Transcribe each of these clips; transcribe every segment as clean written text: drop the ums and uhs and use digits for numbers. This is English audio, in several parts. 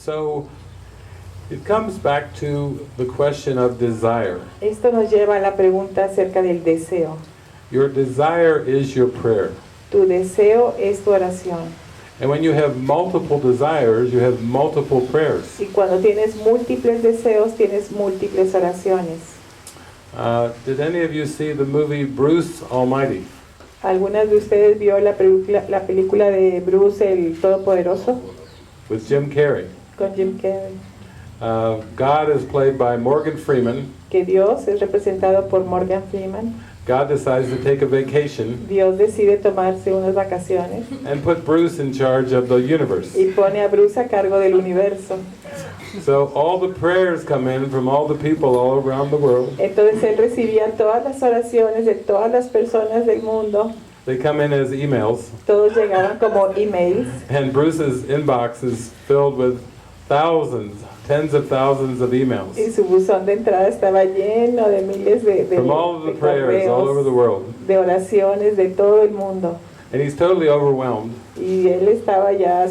So it comes back to the question of desire. Esto nos lleva a la pregunta acerca del deseo. Your desire is your prayer. Tu deseo es tu oración. And when you have multiple desires, you have multiple prayers. Y cuando tienes múltiples deseos, tienes múltiples oraciones. Did any of you see the movie Bruce Almighty? ¿Algunas de ustedes vio la película de Bruce el Todopoderoso? With Jim Carrey. Con Jim Carrey. God is played by Morgan Freeman. Que Dios es representado por Morgan Freeman. God decides to take a vacation Dios decide tomarse unas vacaciones and put Bruce in charge of the universe. y pone a Bruce a cargo del universo. So all the prayers come in from all the people all around the world. Entonces él recibía todas las oraciones de todas las personas del mundo. They come in as emails, Todos llegaban como emails. and Bruce's inbox is filled with thousands, tens of thousands of emails Y su buzón de entrada estaba lleno de miles from all of the de prayers all over the correos, world. de oraciones de todo el mundo. And he's totally overwhelmed. Y él estaba ya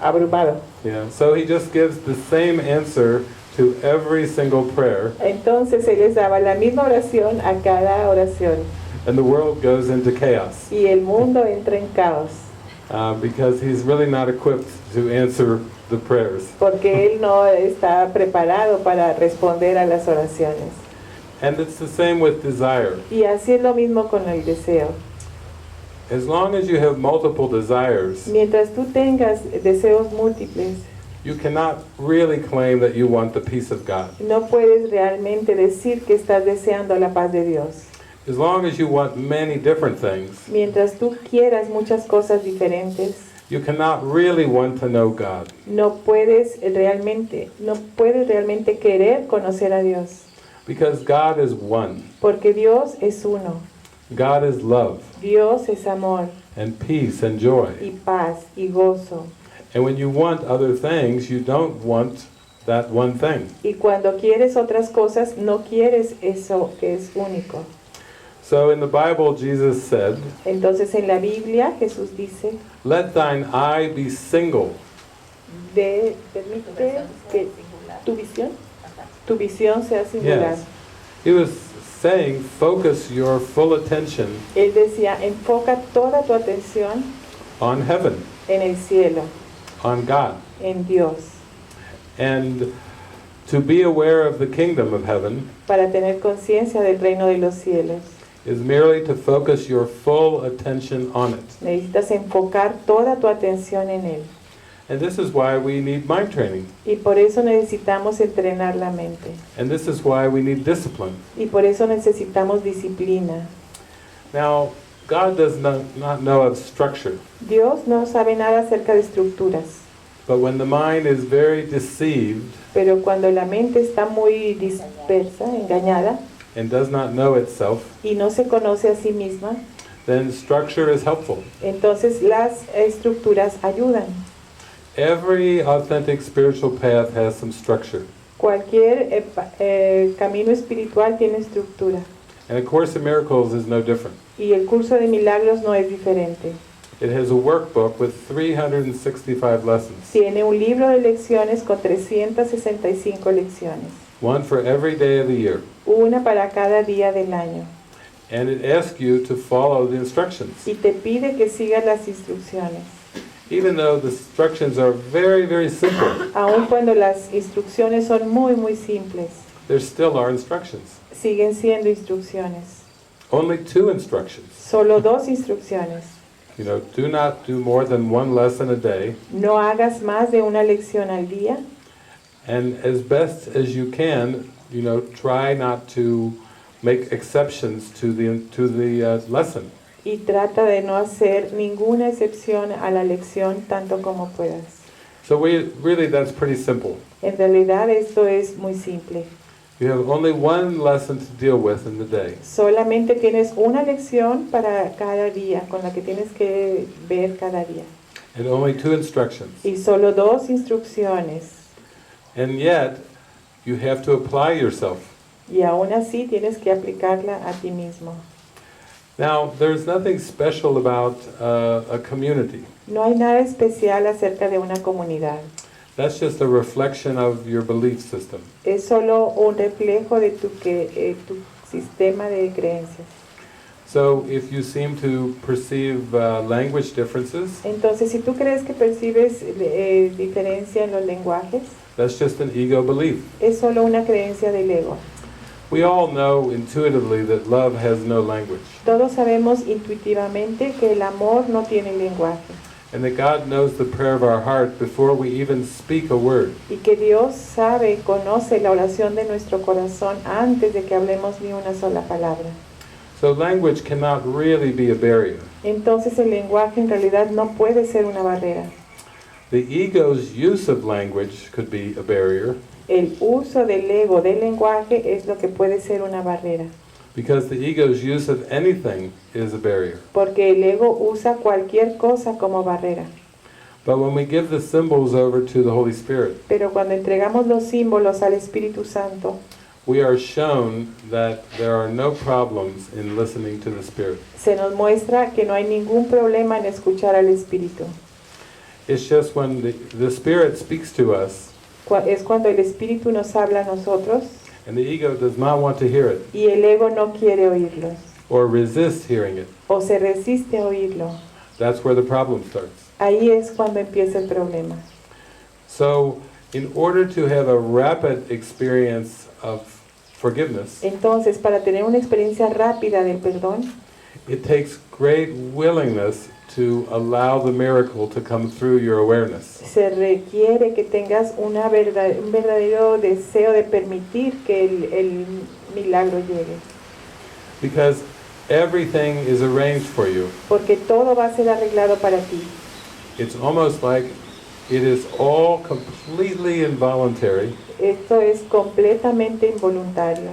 abrumado. Yeah. So he just gives the same answer to every single prayer, Entonces él les daba la misma oración a cada oración. and the world goes into chaos Y el mundo entra en caos. because he's really not equipped to answer the prayers. Porque él no está preparado para responder a las oraciones. And it's the same with desire. Y así es lo mismo con el deseo. As long as you have multiple desires, Mientras tú tengas deseos múltiples, you cannot really claim that you want the peace of God. no puedes realmente decir que estás deseando la paz de Dios. As long as you want many different things, Mientras tú quieras muchas cosas diferentes, you cannot really want to know God. no puedes realmente querer conocer a Dios. Because God is one. Porque Dios es uno. God is love Dios es amor and peace and joy. y paz y gozo. And when you want other things, you don't want that one thing. Y cuando quieres otras cosas, no quieres eso que es único. So in the Bible, Jesus said, Entonces en la Biblia Jesús dice, "Let thine eye be single." permite que tu visión sea singular. Yes. He was saying, focus your full attention Él decía, enfoca toda tu atención on heaven, en el cielo, on God. en Dios, And to be aware of the kingdom of heaven para tener conciencia del reino de los cielos. is merely to focus your full attention on it. Necesitas enfocar toda tu atención en él. And this is why we need mind training. Y por eso necesitamos entrenar la mente. And this is why we need discipline. Y por eso necesitamos disciplina. Now, God does not know of structure. Dios no sabe nada acerca de estructuras. But when the mind is very deceived Pero cuando la mente está muy dispersa, engañada, and does not know itself, y no se conoce a sí misma, then structure is helpful. entonces las estructuras ayudan. Every authentic spiritual path has some structure. Cualquier camino espiritual tiene estructura. And A Course in Miracles is no different. Y el curso de milagros no es diferente. It has a workbook with 365 lessons, Tiene un libro de lecciones con 365 lecciones. one for every day of the year. Una para cada día del año. And it asks you to follow the instructions. Y te pide que sigas las instrucciones. Even though the instructions are very, very simple, Aun cuando las instrucciones son muy, muy simples, there still are instructions. siguen siendo instrucciones. Only 2 instructions. Solo 2 instrucciones. Do not do more than 1 lesson a day, No hagas más de una lección al día. and as best as you can, try not to make exceptions to the lesson. Y trata de no hacer ninguna excepción a la lección tanto como puedas. So that's pretty simple. En realidad esto es muy simple. You have only 1 lesson to deal with in the day. Solamente tienes una lección para cada día, con la que tienes que ver cada día. And only 2 instructions. Y solo 2 instrucciones. And yet, you have to apply yourself. Y aún así tienes que aplicarla a ti mismo. Now, there's nothing special about a community. No hay nada especial acerca de una comunidad. That's just a reflection of your belief system. Es solo un reflejo de tu sistema de creencias. So if you seem to perceive language differences, Entonces, si tú crees que percibes diferencia en los lenguajes, that's just an ego belief. es solo una creencia del ego. We all know intuitively that love has no language, Todos sabemos intuitivamente que el amor no tiene lenguaje and that God knows the prayer of our heart before we even speak a word. y que Dios sabe y conoce la oración de nuestro corazón antes de que hablemos ni una sola palabra. So language cannot really be a barrier. Entonces el lenguaje en realidad no puede ser una barrera. The ego's use of language could be a barrier El uso del ego del lenguaje es lo que puede ser una barrera, because the ego's use of anything is a barrier. porque el ego usa cualquier cosa como barrera. But when we give the symbols over to the Holy Spirit, Pero cuando entregamos los símbolos al Espíritu Santo, we are shown that there are no problems in listening to the Spirit. se nos muestra que no hay ningún problema en escuchar al Espíritu. It's just when the Spirit speaks to us Es cuando el Espíritu nos habla a nosotros and the ego does not want to hear it y el ego no quiere oírlos or resist hearing it. o se resiste a oírlo. That's where the problem starts. Ahí es cuando empieza el problema. So, in order to have a rapid experience of forgiveness, Entonces, para tener una experiencia rápida del perdón, it takes great willingness to allow the miracle to come through your awareness. se requiere que tengas un verdadero deseo de permitir que el milagro llegue. Because everything is arranged for you. Porque todo va a ser arreglado para ti. It's almost like it is all completely involuntary, Esto es completamente involuntario.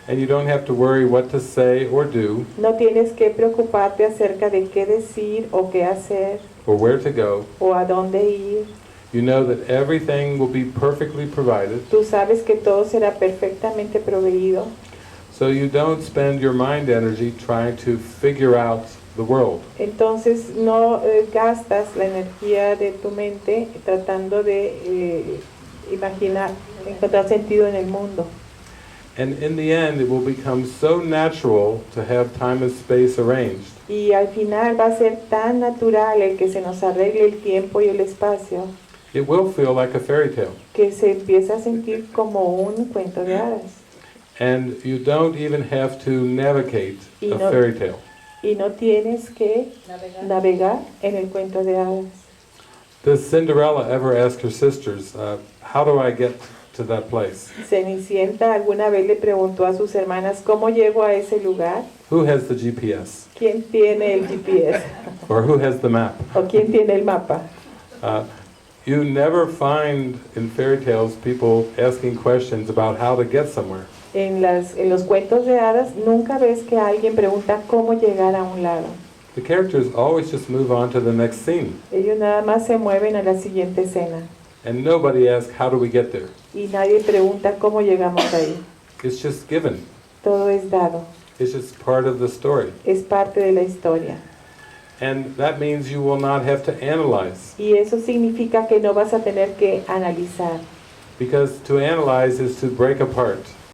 and you don't have to worry what to say or do No tienes que preocuparte acerca de qué decir o qué hacer or where to go. o a dónde ir. You know that everything will be perfectly provided, Tú sabes que todo será perfectamente proveído. so you don't spend your mind energy trying to figure out the world. Entonces no gastas la energía de tu mente tratando de imaginar, encontrar sentido en el mundo. And in the end, it will become so natural to have time and space arranged Y al final va a ser tan natural el que se nos arregle el tiempo y el espacio it will feel like a fairy tale. que se empieza a sentir como un cuento de hadas. And you don't even have to navigate Y a no- fairy tale. Y no tienes que navegar en el cuento de hadas. Does Cinderella ever ask her sisters, how do I get to that place? Cenicienta alguna vez le preguntó a sus hermanas, ¿cómo llego a ese lugar? Who has the GPS? ¿Quién tiene el GPS? Or who has the map? ¿O quién tiene el mapa? You never find in fairy tales people asking questions about how to get somewhere. En los cuentos de hadas nunca ves que alguien pregunta cómo llegar a un lado. The characters always just move on to the next scene. Ellos nada más se mueven a la siguiente escena And nobody asks, how do we get there? y nadie pregunta cómo llegamos ahí. It's just given. Todo es dado, It's just part of the story. es parte de la historia. And that means you will not have to analyze. Y eso significa que no vas a tener que analizar, Because to analyze is to break apart.